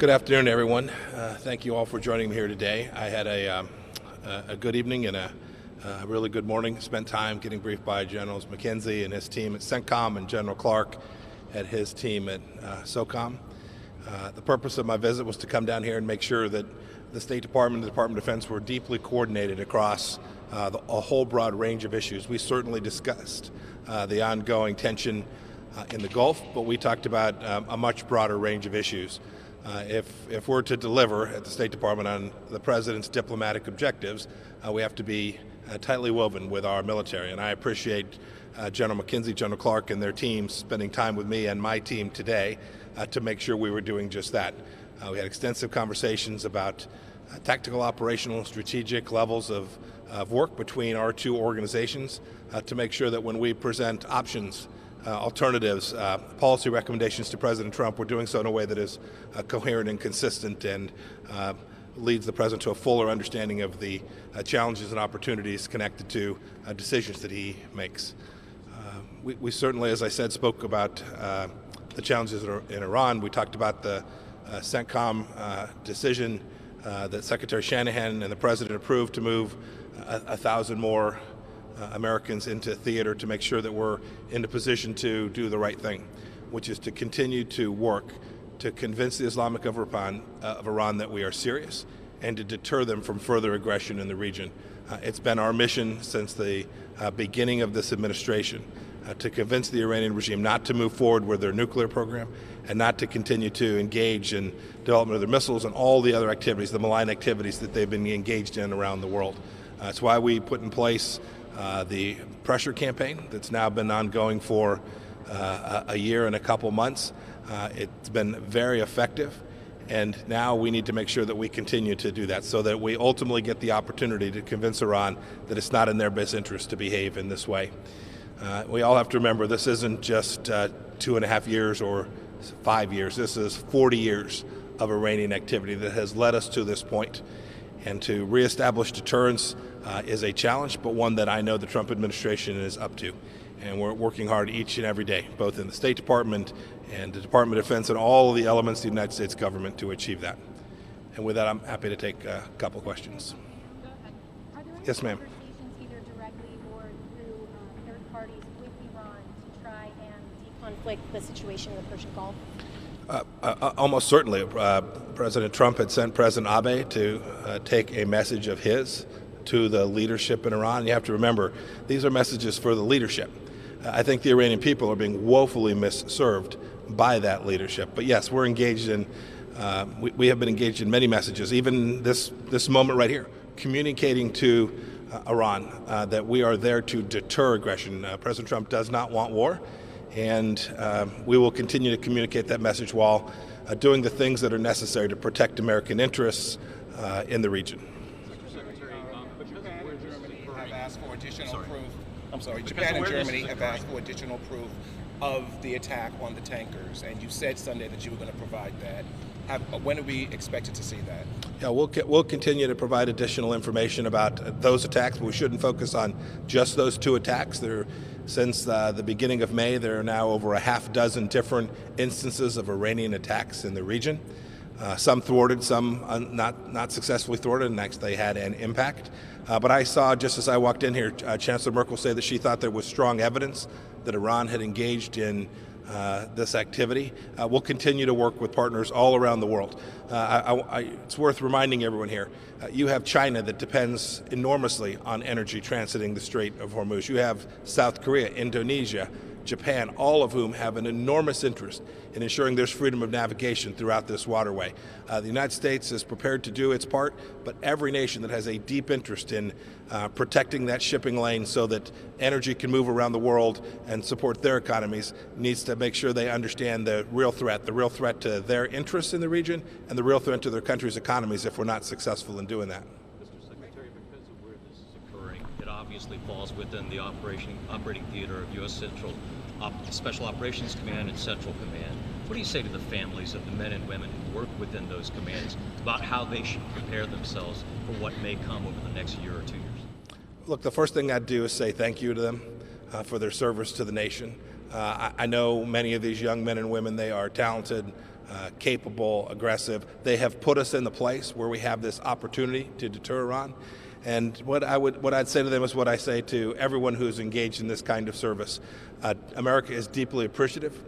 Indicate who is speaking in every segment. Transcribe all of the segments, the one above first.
Speaker 1: Good afternoon, everyone. Thank you all for joining me here today. I had a good evening and a really good morning. Spent time getting briefed by Generals McKenzie and his team at CENTCOM and General Clark at his team at SOCOM. The purpose of my visit was to come down here and make sure that the State Department and the Department of Defense were deeply coordinated across a whole broad range of issues. We certainly discussed the ongoing tension in the Gulf, but we talked about a much broader range of issues. If we're to deliver at the State Department on the President's diplomatic objectives, we have to be tightly woven with our military. And I appreciate General McKenzie, General Clark, and their teams spending time with me and my team today to make sure we were doing just that. We had extensive conversations about tactical, operational, strategic levels of work between our two organizations to make sure that when we present options, alternatives, policy recommendations to President Trump, we're doing so in a way that is coherent and consistent and leads the President to a fuller understanding of the challenges and opportunities connected to decisions that he makes. We certainly, as I said, spoke about the challenges in Iran. We talked about the CENTCOM decision that Secretary Shanahan and the President approved to move 1,000 more Americans into theater to make sure that we're in a position to do the right thing, which is to continue to work to convince the Islamic of Iran that we are serious and to deter them from further aggression in the region. It's been our mission since the beginning of this administration to convince the Iranian regime not to move forward with their nuclear program and not to continue to engage in development of their missiles and all the other activities, the malign activities that they've been engaged in around the world. That's why we put in place the pressure campaign that's now been ongoing for a year and a couple months. It's been very effective, and now we need to make sure that we continue to do that so that we ultimately get the opportunity to convince Iran that it's not in their best interest to behave in this way. We all have to remember this isn't just 2.5 years or 5 years. This is 40 years of Iranian activity that has led us to this point. And to reestablish deterrence is a challenge, but one that I know the Trump administration is up to. And we're working hard each and every day, both in the State Department and the Department of Defense and all the elements of the United States government to achieve that. And with that, I'm happy to take a couple questions.
Speaker 2: Go ahead. Are there any
Speaker 1: Yes, ma'am.
Speaker 2: conversations either directly or through third parties with Iran to try and deconflict the situation in the Persian Gulf?
Speaker 1: Almost certainly. President Trump had sent President Abe to take a message of his to the leadership in Iran. You have to remember, these are messages for the leadership. I think the Iranian people are being woefully misserved by that leadership. But yes, we're engaged in, we have been engaged in many messages, even this moment right here, communicating to Iran that we are there to deter aggression. President Trump does not want war. And we will continue to communicate that message while doing the things that are necessary to protect American interests in the region.
Speaker 3: Japan and Germany have asked for additional proof of the attack on the tankers, and you said Sunday that you were going to provide that. When are we expected to see that?
Speaker 1: Yeah, we'll continue to provide additional information about those attacks, but we shouldn't focus on just those two attacks. Since the beginning of May, there are now over a half dozen different instances of Iranian attacks in the region. Some thwarted, some not successfully thwarted, and actually they had an impact. But I saw, just as I walked in here, Chancellor Merkel say that she thought there was strong evidence that Iran had engaged in this activity. We'll continue to work with partners all around the world. It's worth reminding everyone here, you have China that depends enormously on energy transiting the Strait of Hormuz. You have South Korea, Indonesia, Japan, all of whom have an enormous interest in ensuring there's freedom of navigation throughout this waterway. The United States is prepared to do its part, but every nation that has a deep interest in protecting that shipping lane so that energy can move around the world and support their economies needs to make sure they understand the real threat to their interests in the region and the real threat to their country's economies if we're not successful in doing that.
Speaker 4: Mr. Secretary, because of where this is occurring, it obviously falls within the operating theater of U.S. Special Operations Command and Central Command. What do you say to the families of the men and women who work within those commands about how they should prepare themselves for what may come over the next year or 2 years?
Speaker 1: Look, the first thing I'd do is say thank you to them for their service to the nation. I know many of these young men and women, they are talented, capable, aggressive. They have put us in the place where we have this opportunity to deter Iran. And what I'd say to them is what I say to everyone who's engaged in this kind of service. America is deeply appreciative.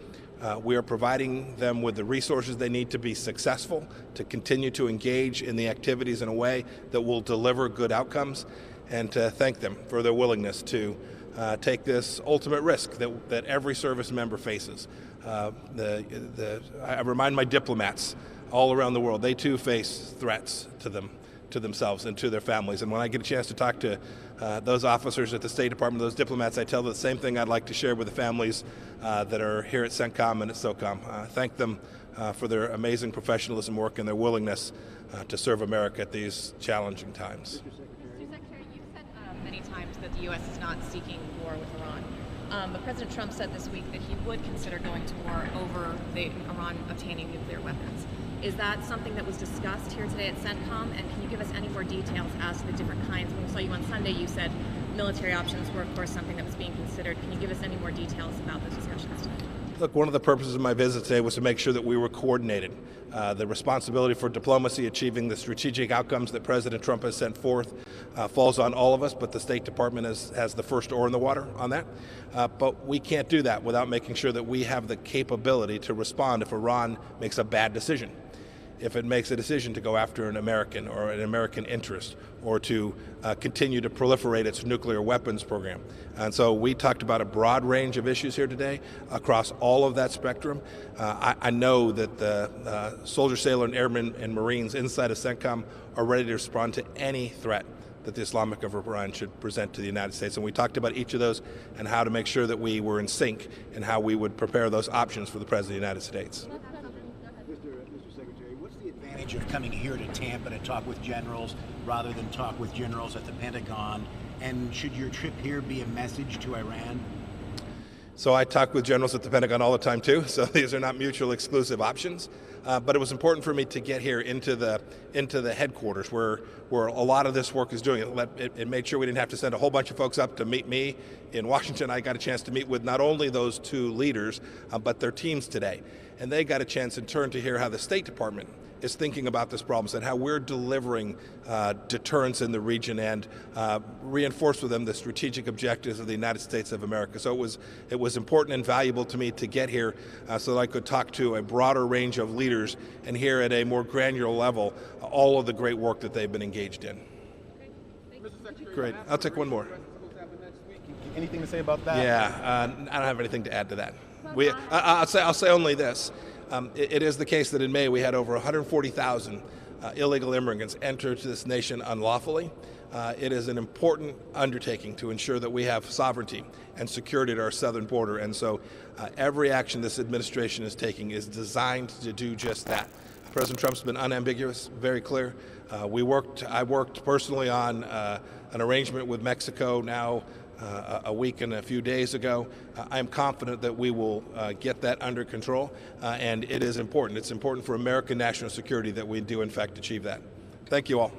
Speaker 1: We are providing them with the resources they need to be successful, to continue to engage in the activities in a way that will deliver good outcomes, and to thank them for their willingness to take this ultimate risk that every service member faces. I remind my diplomats all around the world, they too face threats to themselves and to their families. And when I get a chance to talk to those officers at the State Department, those diplomats, I tell them the same thing I'd like to share with the families that are here at CENTCOM and at SOCOM. Thank them for their amazing professionalism work and their willingness to serve America at these challenging times.
Speaker 5: Mr. Secretary, you've said many times that the U.S. is not seeking war with Iran. But President Trump said this week that he would consider going to war over Iran obtaining nuclear weapons. Is that something that was discussed here today at CENTCOM? And can you give us any more details as to the different kinds? When we saw you on Sunday, you said military options were, of course, something that was being considered. Can you give us any more details about those discussions today?
Speaker 1: Look, one of the purposes of my visit today was to make sure that we were coordinated. The responsibility for diplomacy, achieving the strategic outcomes that President Trump has sent forth, falls on all of us, but the State Department has the first oar in the water on that. But we can't do that without making sure that we have the capability to respond if Iran makes a bad decision. If it makes a decision to go after an American or an American interest, or to continue to proliferate its nuclear weapons program. And so we talked about a broad range of issues here today across all of that spectrum. I know that the soldier, sailor, and airmen and Marines inside of CENTCOM are ready to respond to any threat that the Islamic government of Iran should present to the United States. And we talked about each of those and how to make sure that we were in sync and how we would prepare those options for the President of the United States.
Speaker 6: Mr. Secretary, what's the advantage of coming here to Tampa to talk with generals rather than talk with generals at the Pentagon? And should your trip here be a message to Iran?
Speaker 1: So I talk with generals at the Pentagon all the time too, so these are not mutually exclusive options. But it was important for me to get here into the headquarters where a lot of this work is doing. It made sure we didn't have to send a whole bunch of folks up to meet me in Washington. I got a chance to meet with not only those two leaders, but their teams today. And they got a chance in turn to hear how the State Department is thinking about this problem and how we're delivering deterrence in the region and reinforce with them the strategic objectives of the United States of America. So it was important and valuable to me to get here so that I could talk to a broader range of leaders and hear at a more granular level all of the great work that they've been engaged in. Great. I'll take one more.
Speaker 6: Anything to say about that?
Speaker 1: Yeah, I don't have anything to add to that. I'll say only this. It is the case that in May we had over 140,000 illegal immigrants enter to this nation unlawfully. It is an important undertaking to ensure that we have sovereignty and security at our southern border. And so every action this administration is taking is designed to do just that. President Trump's been unambiguous, very clear. I worked personally on an arrangement with Mexico now a week and a few days ago. I'm confident that we will get that under control, and it is important. It's important for American national security that we do, in fact, achieve that. Thank you all.